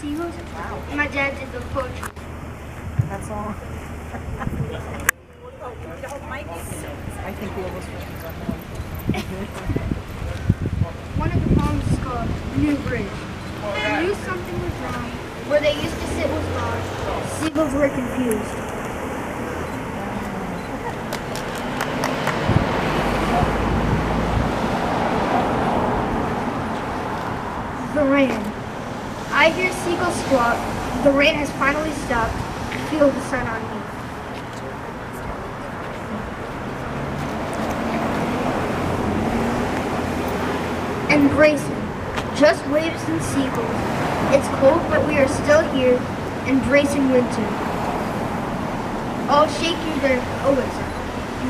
seagulls. Wow. My dad did the poetry. That's all. I think the illustrations are more. One of the poems is called New Bridge. They knew something was wrong. Where they used to sit was gone. Seagulls were confused. The rain. I hear seagulls squawk. The rain has finally stopped. Feel the sun on me. Embracing. Just waves and seagulls. It's cold, but we are still here, embracing winter. All shaking their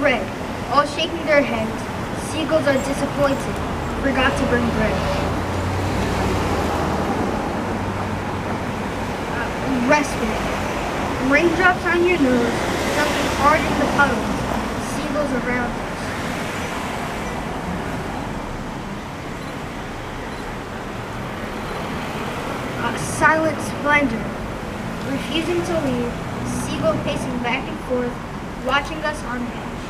red. All shaking their heads. Seagulls are disappointed. Forgot to bring bread. Respite. Raindrops on your nose, something hard in the puddles. Seagulls around us. Silent splendor. Refusing to leave, seagull pacing back and forth, watching us on edge.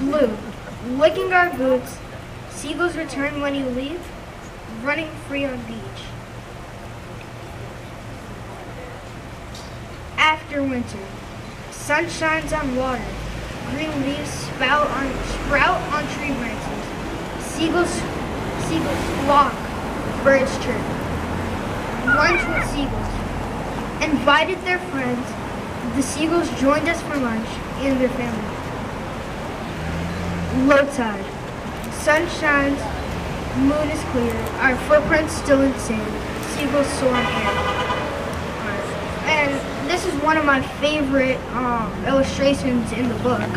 Blue. Licking our boots. Seagulls return when you leave, running free on beach. After winter, sun shines on water, green leaves sprout on tree branches. Seagulls flock, birds chirp. Lunch with seagulls. Invited their friends, the seagulls joined us for lunch and their family. Low tide. Sun shines, moon is clear, our footprints still in sand, seagulls soar in air. And this is one of my favorite illustrations in the book.